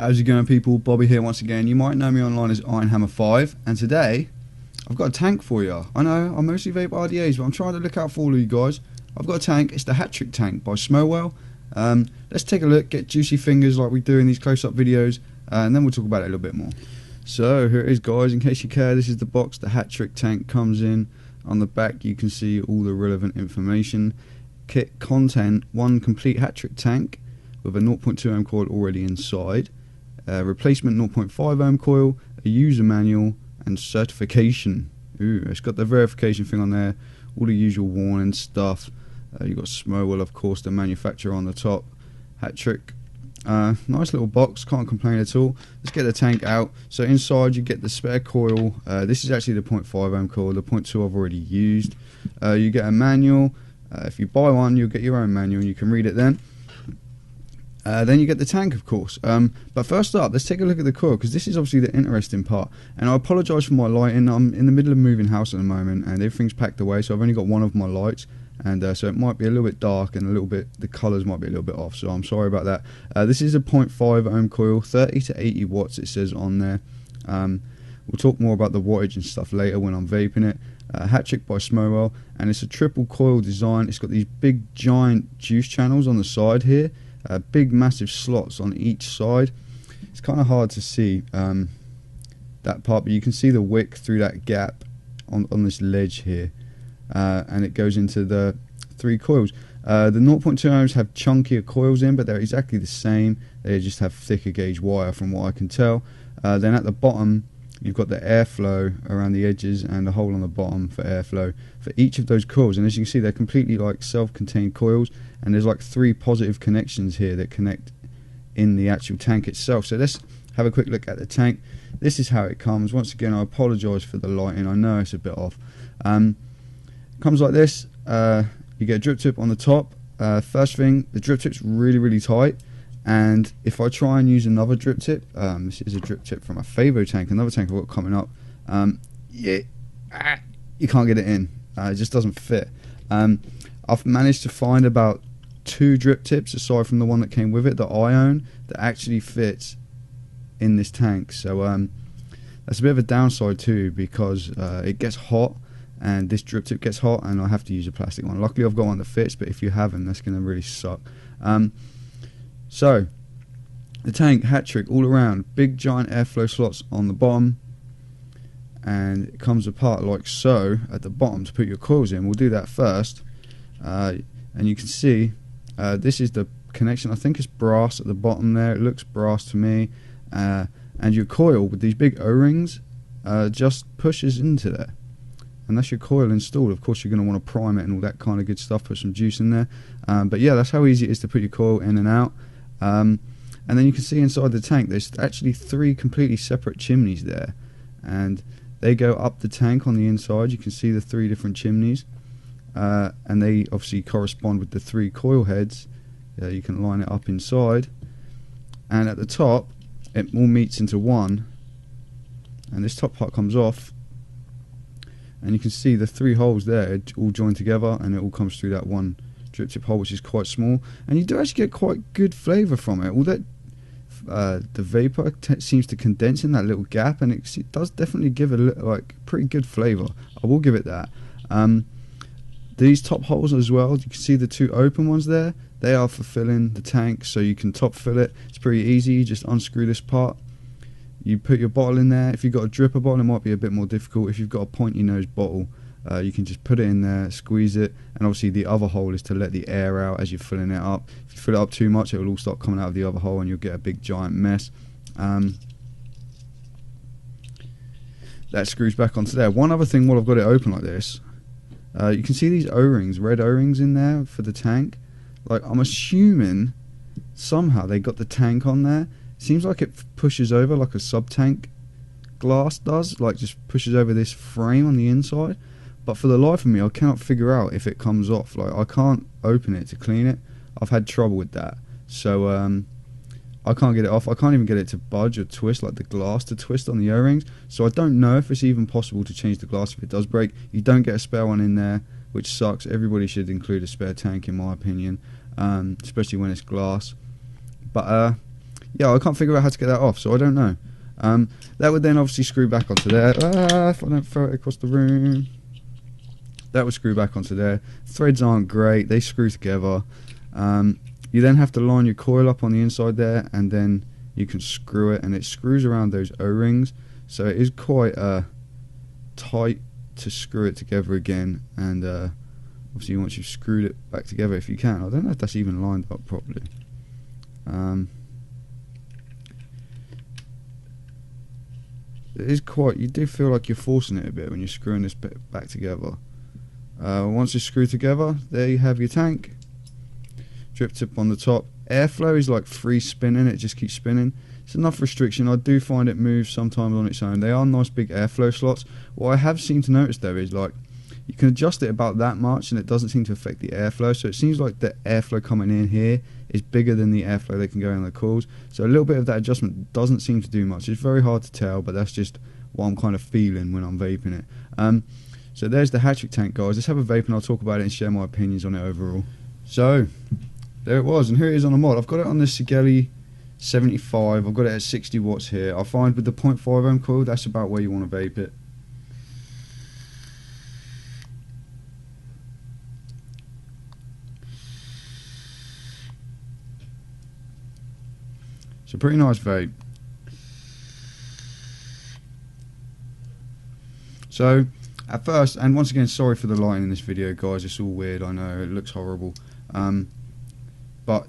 How's it going, people? Bobby here once again. You might know me online as Ironhammer5, and today I've got a tank for you. I know I mostly vape RDAs, but I'm trying to look out for all of you guys. I've got a tank. It's the Hatrick tank by Smowell. Let's take a look, get juicy fingers like we do in these close-up videos, and then we'll talk about it a little bit more. So here it is, guys. In case you care, this is the box the Hatrick tank comes in. On the back you can see all the relevant information. Kit content: one complete Hatrick tank with a 0.2 ohm coil already inside, replacement 0.5 ohm coil, a user manual, and certification. Ooh, it's got the verification thing on there, all the usual warning stuff. You've got Smowell, of course, the manufacturer on the top. Hatrick, nice little box, can't complain at all. Let's get the tank out. So inside you get the spare coil. This is actually the 0.5 ohm coil, the 0.2 I've already used. You get a manual. If you buy one, you'll get your own manual and you can read it then. Then you get the tank, of course. But first up, let's take a look at the coil, because this is obviously the interesting part. And I apologise for my lighting. I'm in the middle of moving house at the moment, and everything's packed away, so I've only got one of my lights, and so it might be a little bit dark and a little bit, the colours might be a little bit off. So I'm sorry about that. This is a 0.5 ohm coil, 30 to 80 watts. It says on there. We'll talk more about the wattage and stuff later when I'm vaping it. Hatrick by Smowell, and it's a triple coil design. It's got these big giant juice channels on the side here. Big massive slots on each side. It's kind of hard to see that part, but you can see the wick through that gap on this ledge here, and it goes into the three coils. The 0.2 ohms have chunkier coils in, but they're exactly the same. They just have thicker gauge wire from what I can tell. Then at the bottom you've got the airflow around the edges and a hole on the bottom for airflow for each of those coils. And as you can see, they're completely like self-contained coils, and there's like 3 positive connections here that connect in the actual tank itself. So let's have a quick look at the tank. This is how it comes. Once again, I apologise for the lighting. I know it's a bit off. It comes like this. You get a drip tip on the top. First thing, the drip tip's really tight. And if I try and use another drip tip, this is a drip tip from a Favo tank, another tank I've got coming up, you can't get it in. It just doesn't fit. I've managed to find about 2 drip tips, aside from the one that came with it that I own, that actually fits in this tank. So that's a bit of a downside too, because it gets hot, and this drip tip gets hot, and I have to use a plastic one. Luckily I've got one that fits, but if you haven't, that's going to really suck. So, the tank, Hatrick, all around, big giant airflow slots on the bottom, and it comes apart like so at the bottom to put your coils in. We'll do that first, and you can see this is the connection. I think it's brass at the bottom there. It looks brass to me, and your coil with these big O-rings just pushes into there. And that's your coil installed. Of course, you're going to want to prime it and all that kind of good stuff, put some juice in there. But yeah, that's how easy it is to put your coil in and out. And then you can see inside the tank there's actually 3 completely separate chimneys there, and they go up the tank on the inside. You can see the 3 different chimneys, and they obviously correspond with the 3 coil heads. You can line it up inside, and at the top it all meets into one, and this top part comes off, and you can see the 3 holes there all joined together, and it all comes through that one drip tip hole, which is quite small, and you do actually get quite good flavour from it. All that the vapour seems to condense in that little gap, and it does definitely give it like pretty good flavour. I will give it that. These top holes as well, you can see the 2 open ones there. They are for filling the tank, so you can top fill it. It's pretty easy. You just unscrew this part. You put your bottle in there. If you've got a dripper bottle, it might be a bit more difficult. If you've got a pointy nose bottle, you can just put it in there, squeeze it, and obviously the other hole is to let the air out as you're filling it up. If you fill it up too much, it will all start coming out of the other hole, and you'll get a big giant mess. That screws back onto there. One other thing while I've got it open like this, you can see these O-rings, red O-rings in there for the tank. Like, I'm assuming somehow they got the tank on there. Seems like it pushes over like a sub-tank glass does, like just pushes over this frame on the inside, but for the life of me I cannot figure out if it comes off. Like, I can't open it to clean it. I've had trouble with that, so I can't get it off. I can't even get it to budge or twist, like the glass to twist on the O-rings, so I don't know if it's even possible to change the glass if it does break. You don't get a spare one in there, which sucks. Everybody should include a spare tank in my opinion, especially when it's glass. But yeah, I can't figure out how to get that off, so I don't know. That would then obviously screw back onto there. If I don't throw it across the room, that would screw back onto there. Threads aren't great, they screw together. You then have to line your coil up on the inside there, and then you can screw it, and it screws around those O-rings, so it is quite tight to screw it together again. And obviously once you've screwed it back together, if you can, I don't know if that's even lined up properly. It is quite, you do feel like you're forcing it a bit when you're screwing this bit back together. Once it's screwed together, there you have your tank. Drip tip on the top. Airflow is like free spinning, it just keeps spinning. It's enough restriction. I do find it moves sometimes on its own. They are nice big airflow slots. What I have seemed to notice though is like you can adjust it about that much and it doesn't seem to affect the airflow, so it seems like the airflow coming in here is bigger than the airflow they can go in the coils, so a little bit of that adjustment doesn't seem to do much. It's very hard to tell, but that's just what I'm kind of feeling when I'm vaping it. So there's the Hatrick tank, guys. Let's have a vape and I'll talk about it and share my opinions on it overall. So there it was, and here it is on the mod. I've got it on the Smowell 75. I've got it at 60 watts here. I find with the 0.5 ohm coil, that's about where you want to vape it. It's a pretty nice vape. So at first, and once again, sorry for the lighting in this video, guys. It's all weird, I know, it looks horrible. But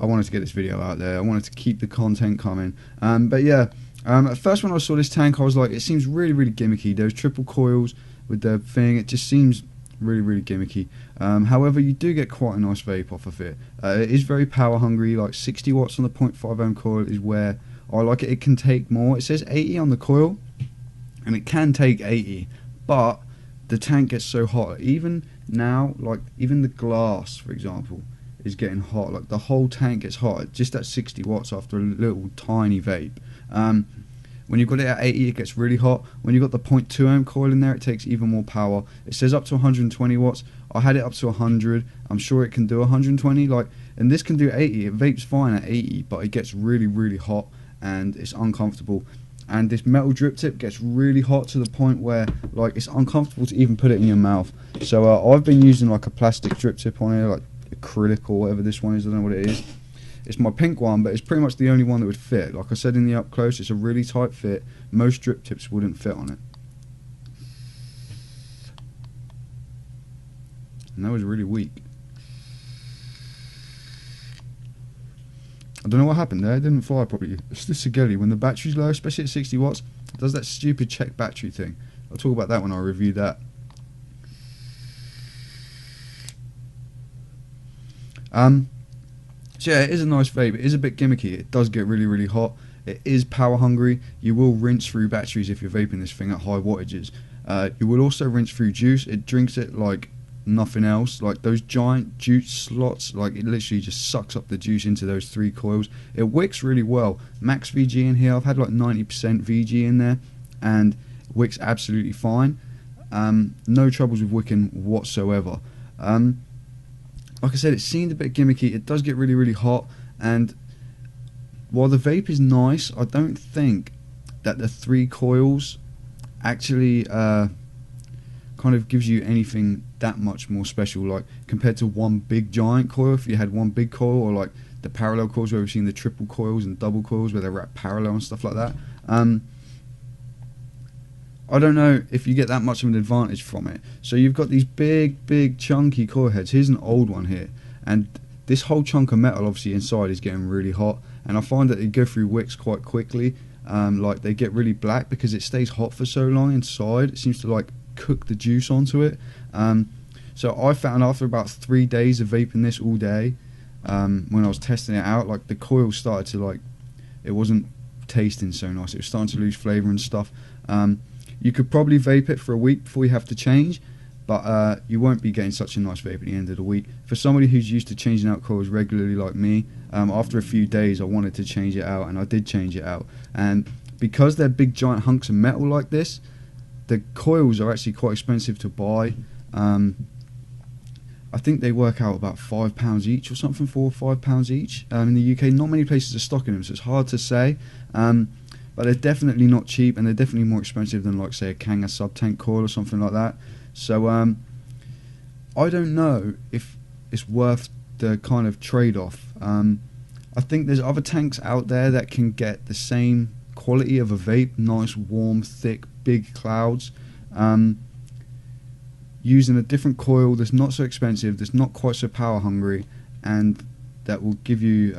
I wanted to get this video out there. I wanted to keep the content coming. But yeah, at first when I saw this tank, I was like, it seems really, really gimmicky. Those triple coils with the thing, it just seems really, really gimmicky. However, you do get quite a nice vape off of it. It is very power hungry. Like 60 watts on the 0.5 ohm coil is where I like it. It can take more. It says 80 on the coil, and it can take 80, but the tank gets so hot. Even now, like even the glass, for example, is getting hot. Like the whole tank gets hot just at 60 watts after a little tiny vape. When you've got it at 80, it gets really hot. When you've got the 0.2 ohm coil in there, it takes even more power. It says up to 120 watts. I had it up to 100. I'm sure it can do 120. Like, and this can do 80. It vapes fine at 80, but it gets really, really hot and it's uncomfortable. And this metal drip tip gets really hot to the point where like it's uncomfortable to even put it in your mouth. So I've been using like a plastic drip tip on here, like acrylic or whatever this one is. I don't know what it is. It's my pink one, but it's pretty much the only one that would fit. Like I said in the up close, it's a really tight fit. Most drip tips wouldn't fit on it. And that was really weak. I don't know what happened there. It didn't fire properly. It's the Smowell. When the battery's low, especially at 60 watts, it does that stupid check battery thing. I'll talk about that when I review that. So yeah, it is a nice vape. It is a bit gimmicky. It does get really, really hot. It is power hungry. You will rinse through batteries if you're vaping this thing at high wattages. You will also rinse through juice. It drinks it like nothing else. Like those giant juice slots, like it literally just sucks up the juice into those 3 coils. It wicks really well. Max VG in here. I've had like 90% VG in there, and it wicks absolutely fine. No troubles with wicking whatsoever. Like I said, it seemed a bit gimmicky. It does get really, really hot, and while the vape is nice, I don't think that the 3 coils actually kind of gives you anything that much more special, like compared to one big giant coil. If you had one big coil, or like the parallel coils where we've seen the triple coils and double coils where they're wrapped parallel and stuff like that. I don't know if you get that much of an advantage from it. So you've got these big chunky coil heads. Here's an old one here, and this whole chunk of metal obviously inside is getting really hot, and I find that they go through wicks quite quickly. Like they get really black because it stays hot for so long inside. It seems to like cook the juice onto it. So I found after about 3 days of vaping this all day, when I was testing it out, like the coil started to like, it wasn't tasting so nice. It was starting to lose flavour and stuff. You could probably vape it for a week before you have to change, but you won't be getting such a nice vape at the end of the week. For somebody who's used to changing out coils regularly like me, after a few days I wanted to change it out, and I did change it out. And because they're big giant hunks of metal like this, the coils are actually quite expensive to buy. I think they work out about £5 each or something, £4 or £5 each. In the UK, not many places are stocking them, so it's hard to say. But they're definitely not cheap, and they're definitely more expensive than, like, say, a Kanga sub-tank coil or something like that. So I don't know if it's worth the kind of trade-off. I think there's other tanks out there that can get the same quality of a vape, nice, warm, thick, big clouds, using a different coil that's not so expensive, that's not quite so power hungry, and that will give you,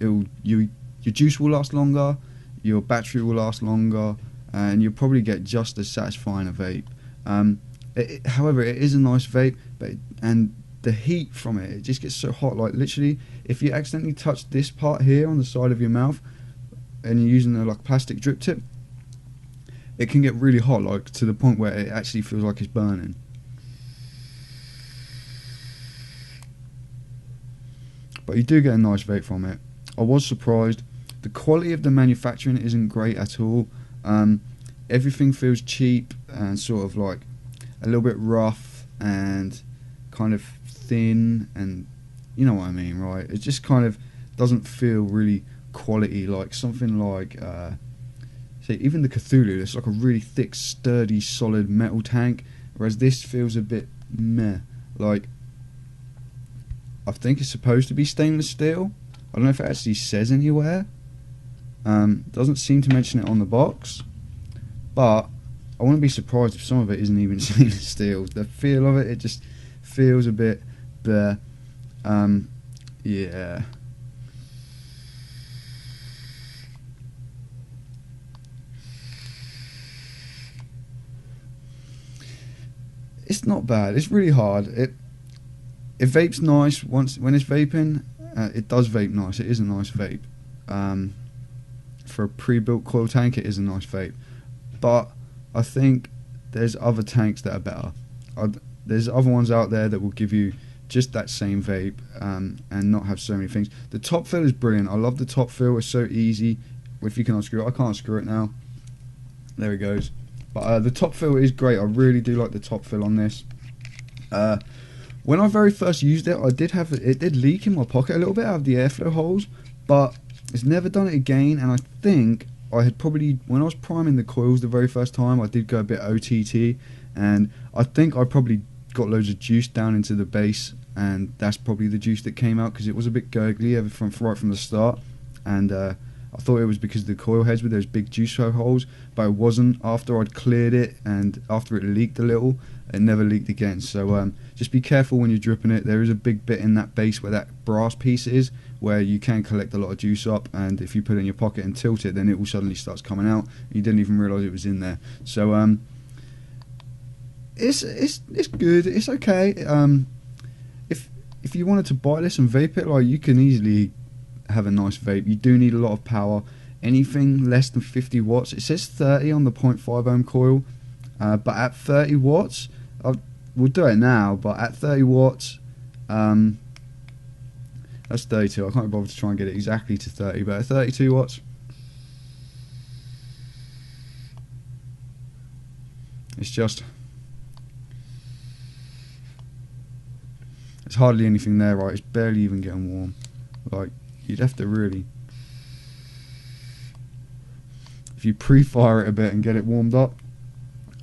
your juice will last longer, your battery will last longer, and you'll probably get just as satisfying a vape. However, it is a nice vape, and the heat from it just gets so hot. Like, literally, if you accidentally touch this part here on the side of your mouth, and you're using a plastic drip tip, it can get really hot, like to the point where it actually feels like it's burning. But you do get a nice vape from it. I was surprised. The quality of the manufacturing isn't great at all. Everything feels cheap and sort of like a little bit rough and kind of thin, and you know what I mean, right? It just kind of doesn't feel really quality, like something like say even the Cthulhu. It's like a really thick, sturdy, solid metal tank, whereas this feels a bit meh. Like, I think it's supposed to be stainless steel. I don't know if it actually says anywhere. Doesn't seem to mention it on the box, but I wouldn't be surprised if some of it isn't even stainless steel. The feel of it, it just feels a bit bleh. Yeah. It's not bad. It's really hard. It vapes nice when it's vaping. It does vape nice. It is a nice vape. For a pre-built coil tank, it is a nice vape. But I think there's other tanks that are better. There's other ones out there that will give you just that same vape, and not have so many things. The top fill is brilliant. I love the top fill. It's so easy. If you can unscrew it, I can't unscrew it now. There it goes. But the top fill is great. I really do like the top fill on this. When I very first used it, it did leak in my pocket a little bit out of the airflow holes, but it's never done it again. And I think I had probably, when I was priming the coils the very first time, I did go a bit OTT, and I think I probably got loads of juice down into the base, and that's probably the juice that came out, because it was a bit gurgly right from the start. And I thought it was because of the coil heads with those big juice holes, but it wasn't. After I'd cleared it and after it leaked a little, it never leaked again. So just be careful when you're dripping it. There is a big bit in that base where that brass piece is, where you can collect a lot of juice up, and if you put it in your pocket and tilt it, then it all suddenly starts coming out. You didn't even realise it was in there. So it's good. It's okay. If you wanted to buy this and vape it, like, you can easily have a nice vape. You do need a lot of power. Anything less than 50 watts. It says 30 on the 0.5 ohm coil, but at 30 watts, we'll do it now, but at 30 watts, that's 32. I can't bother to try and get it exactly to 30, but at 32 watts, it's hardly anything there, right? It's barely even getting warm. Like, you'd have to really, if you pre-fire it a bit and get it warmed up,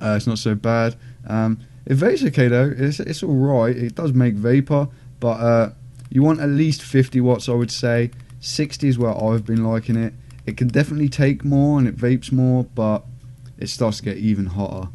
it's not so bad. It vapes okay though. It's all right. It does make vapor, but you want at least 50 watts, I would say. 60 is where I've been liking it. It can definitely take more and it vapes more, but it starts to get even hotter.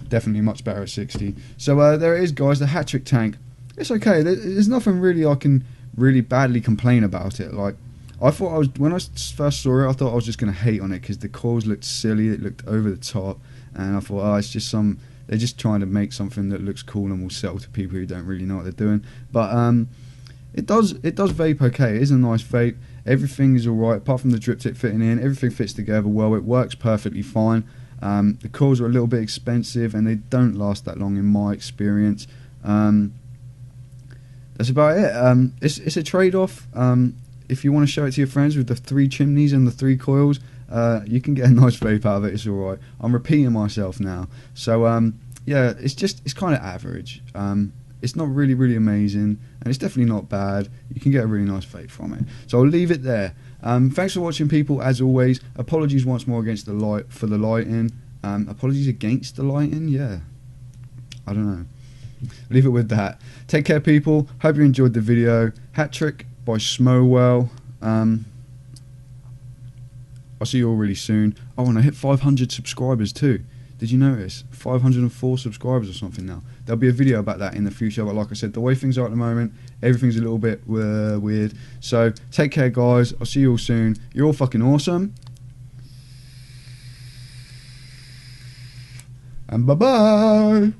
Definitely much better at 60. So there it is, guys, the Hatrick tank. It's okay. There's nothing really I can really badly complain about it. Like, I thought when I first saw it, I thought I was just going to hate on it because the coils looked silly, it looked over the top, and I thought, oh, it's just they're just trying to make something that looks cool and will sell to people who don't really know what they're doing. But it does vape okay. It is a nice vape. Everything is alright, apart from the drip tip fitting in. Everything fits together well. It works perfectly fine. The coils are a little bit expensive and they don't last that long in my experience. That's about it. It's a trade-off. If you want to show it to your friends with the 3 chimneys and the 3 coils, You can get a nice vape out of it. It's alright. I'm repeating myself now. So yeah, it's kind of average. It's not really amazing, and it's definitely not bad. You can get a really nice vape from it. So I'll leave it there. Thanks for watching, people. As always, apologies once more against the lighting. Apologies against the lighting. Yeah, I don't know. Leave it with that. Take care, people. Hope you enjoyed the video. Hatrick by Smowell. I'll see you all really soon. Oh, and I hit 500 subscribers too. Did you notice? 504 subscribers or something now. There'll be a video about that in the future, but like I said, the way things are at the moment, everything's a little bit weird. So take care, guys. I'll see you all soon. You're all fucking awesome. And bye-bye.